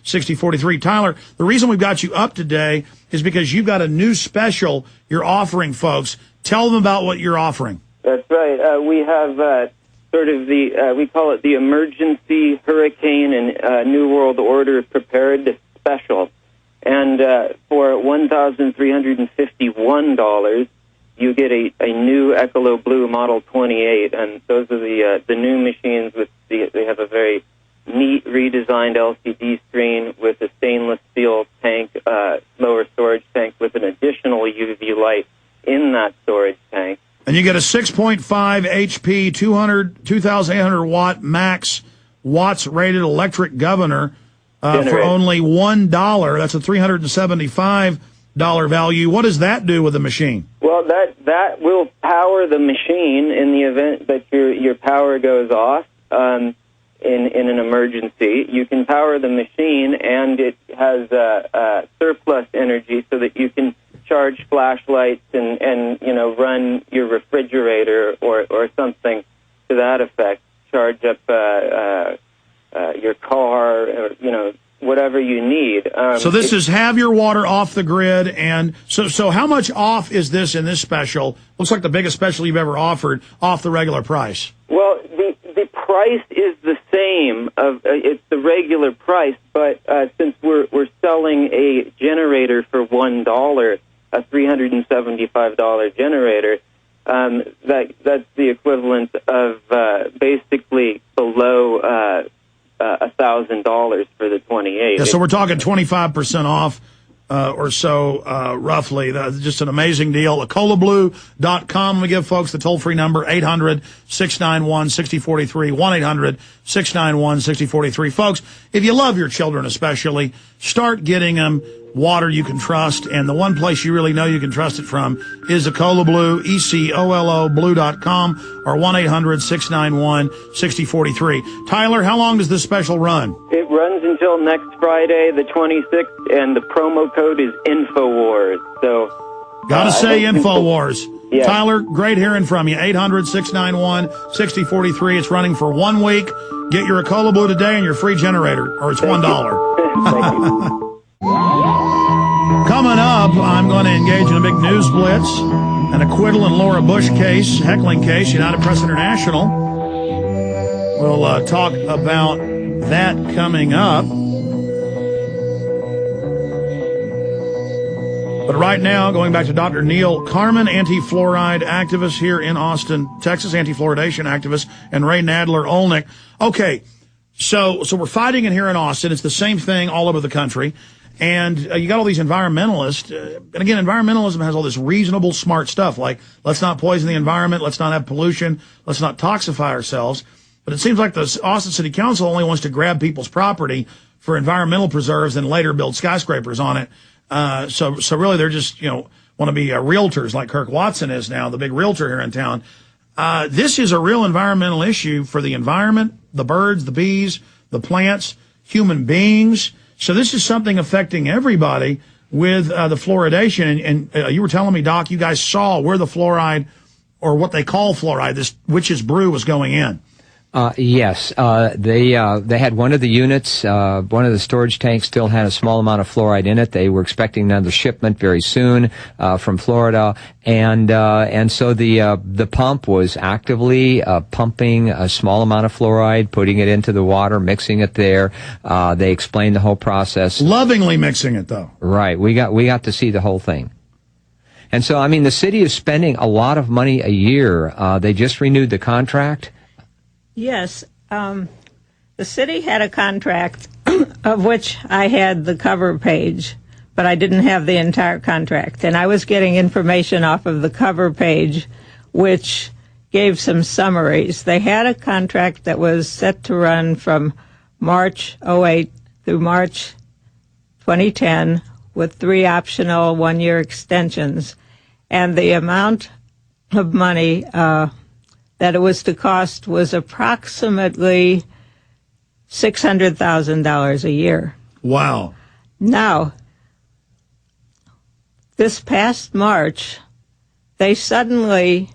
6043. Tyler, the reason we've got you up today is because you've got a new special you're offering folks. Tell them about what you're offering. That's right. We have sort of we call it the Emergency Hurricane and New World Order Preparedness Special. And for $1,351, you get a new Ecolo Blue Model 28, and those are the new machines. They have a very neat redesigned LCD screen with a stainless steel tank, lower storage tank with an additional UV light in that storage tank. And you get a 6.5 HP, 2,800 watt max watts rated electric governor for only $1. That's a $375 value. What does that do with the machine? Well, that will power the machine in the event that your power goes off in an emergency. You can power the machine, and it has surplus energy so that you can charge flashlights and run your refrigerator or something to that effect. Charge up your car, or whatever you need. So this is have your water off the grid, and so how much off is this in this special? Looks like the biggest special you've ever offered off the regular price. Well, the price is the same. It's the regular price, but since we're selling a generator for $1, a $375 generator, that's the equivalent of basically below $1,000 for the 28. Yeah, so we're talking 25% off or so, roughly. That's just an amazing deal. EcoloBlue.com. We give folks the toll-free number, 800-691-6043, 1-800-691-6043. Folks, if you love your children especially, start getting them water you can trust, and the one place you really know you can trust it from is EcoloBlue, ECOLO Blue.com, or 1-800-691-6043. Tyler, how long does this special run? It runs until next Friday, the 26th, and the promo code is InfoWars. So, gotta say InfoWars. Yeah. Tyler, great hearing from you. 800-691-6043. It's running for 1 week. Get your EcoloBlue today and your free generator, or it's $1. Thank you. Coming up, I'm going to engage in a big news blitz, an acquittal in Laura Bush case, heckling case, United Press International. We'll talk about that coming up. But right now, going back to Dr. Neil Carman, anti-fluoride activist here in Austin, Texas, anti-fluoridation activist, and Ray Nadler-Olnick. Okay, so we're fighting it here in Austin. It's the same thing all over the country. And you got all these environmentalists. And again, environmentalism has all this reasonable, smart stuff, like let's not poison the environment, let's not have pollution, let's not toxify ourselves. But it seems like the Austin City Council only wants to grab people's property for environmental preserves and later build skyscrapers on it. So really they're just, want to be realtors like Kirk Watson is now, the big realtor here in town. This is a real environmental issue for the environment, the birds, the bees, the plants, human beings. So this is something affecting everybody with the fluoridation. And you were telling me, Doc, you guys saw where the fluoride, or what they call fluoride, this witch's brew, was going in. Yes, they had one of the units, one of the storage tanks still had a small amount of fluoride in it. They were expecting another shipment very soon, from Florida. And so the pump was actively, pumping a small amount of fluoride, putting it into the water, mixing it there. They explained the whole process. Lovingly mixing it, though. Right. We got to see the whole thing. And so, the city is spending a lot of money a year. They just renewed the contract. Yes. The city had a contract of which I had the cover page, but I didn't have the entire contract. And I was getting information off of the cover page, which gave some summaries. They had a contract that was set to run from March 08 through March 2010 with 3 optional 1-year extensions. And the amount of money that it was to cost was approximately $600,000 a year. Wow. Now, this past March, they suddenly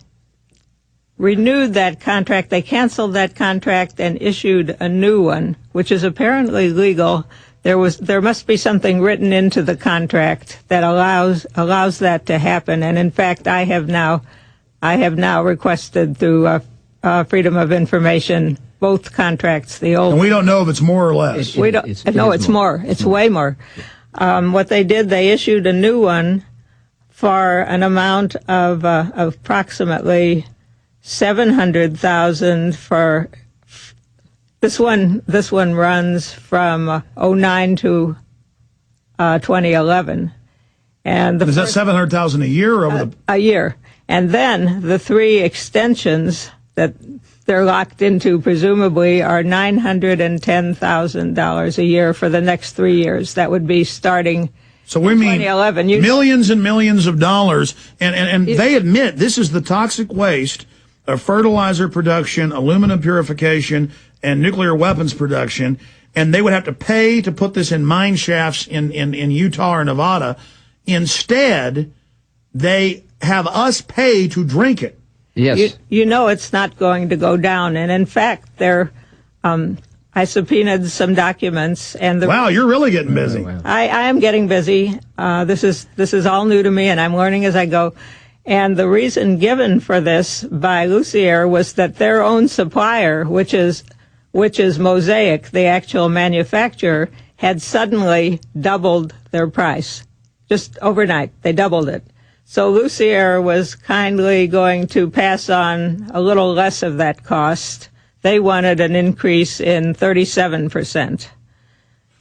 renewed that contract. They canceled that contract and issued a new one, which is apparently legal. there must be something written into the contract that allows that to happen. And in fact, I have now requested through Freedom of Information both contracts. The old, and we don't know if it's more or less. We don't. It's more. It's way more. What they did, they issued a new one for an amount of approximately $700,000 for this one. This one runs from 2009 to 2011, and is that $700,000 a year or over a year? And then the 3 extensions that they're locked into, presumably, are $910,000 a year for the next 3 years. That would be starting. So we mean 2011. Millions and millions of dollars, and they admit this is the toxic waste of fertilizer production, aluminum purification, and nuclear weapons production, and they would have to pay to put this in mine shafts in Utah or Nevada. Instead, they have us pay to drink it. Yes. You know it's not going to go down, and in fact, I subpoenaed some documents, and wow, you're really getting busy. I am getting busy. This is all new to me, and I'm learning as I go. And the reason given for this by Lucier was that their own supplier, which is Mosaic, the actual manufacturer, had suddenly doubled their price. Just overnight, they doubled it. So Lucier was kindly going to pass on a little less of that cost. They wanted an increase in 37%.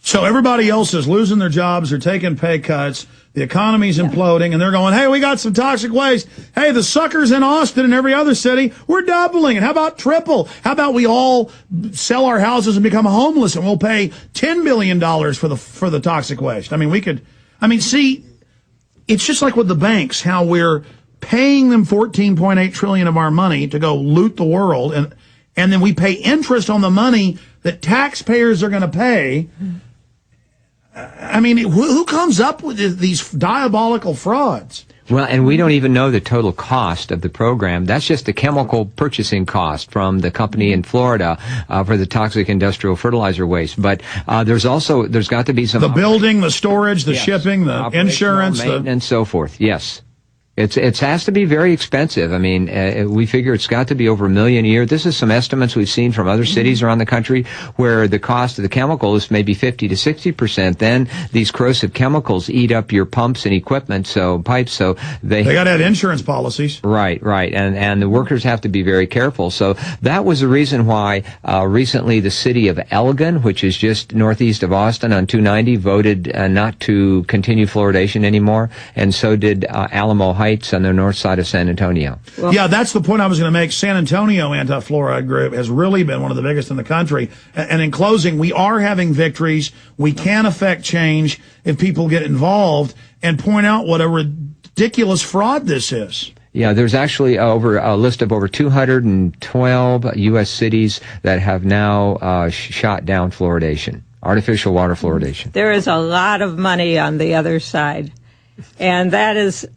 So everybody else is losing their jobs, they're taking pay cuts, the economy's imploding, and they're going, hey, we got some toxic waste. Hey, the suckers in Austin and every other city, we're doubling it. How about triple? How about we all sell our houses and become homeless, and we'll pay $10 billion for the toxic waste? See, it's just like with the banks, how we're paying them $14.8 trillion of our money to go loot the world, and then we pay interest on the money that taxpayers are going to pay. Who comes up with these diabolical frauds? Well, and we don't even know the total cost of the program. That's just the chemical purchasing cost from the company in Florida for the toxic industrial fertilizer waste. But there's got to be some... The building, the storage, the shipping, the insurance, maintenance, so forth. Yes. It has to be very expensive. We figure it's got to be over $1 million a year. This is some estimates we've seen from other cities around the country where the cost of the chemical is maybe 50 to 60%. Then these corrosive chemicals eat up your pumps and equipment, pipes. So they got to have insurance policies. Right. And the workers have to be very careful. So that was the reason why recently the city of Elgin, which is just northeast of Austin on 290, voted not to continue fluoridation anymore, and so did Alamo Heights on the north side of San Antonio. Well, yeah, that's the point I was going to make. San Antonio anti-fluoride group has really been one of the biggest in the country. And in closing, we are having victories. We can affect change if people get involved and point out what a ridiculous fraud this is. Yeah, there's actually a list of over 212 U.S. cities that have now shot down fluoridation, artificial water fluoridation. There is a lot of money on the other side, and that is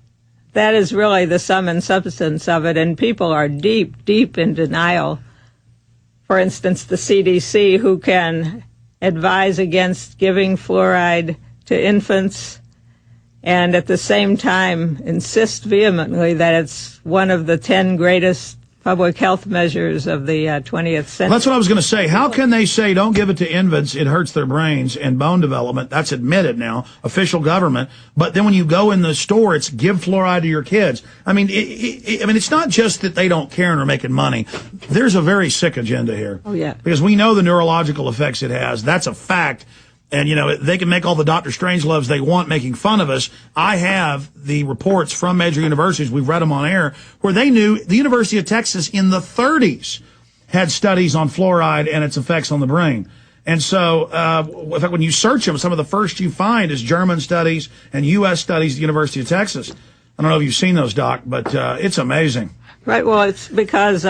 really the sum and substance of it, and people are deep, deep in denial. For instance, the CDC, who can advise against giving fluoride to infants and at the same time insist vehemently that it's one of the 10 greatest public health measures of the 20th century. That's what I was going to say. How can they say don't give it to infants, it hurts their brains and bone development? That's admitted now, official government. But then when you go in the store, it's give fluoride to your kids. It's not just that they don't care and are making money. There's a very sick agenda here. Oh, yeah. Because we know the neurological effects it has. That's a fact. And, they can make all the Dr. Strangeloves they want making fun of us. I have the reports from major universities, we've read them on air, where they knew the University of Texas in the 30s had studies on fluoride and its effects on the brain. And so, in fact, when you search them, some of the first you find is German studies and U.S. studies at the University of Texas. I don't know if you've seen those, Doc, but it's amazing. Right, well, it's because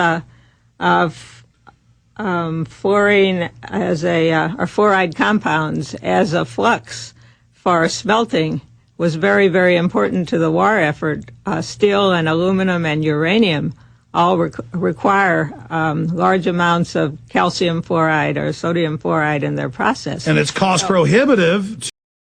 fluorine or fluoride compounds as a flux for smelting was very, very important to the war effort. Steel and aluminum and uranium all require large amounts of calcium fluoride or sodium fluoride in their process. And it's cost prohibitive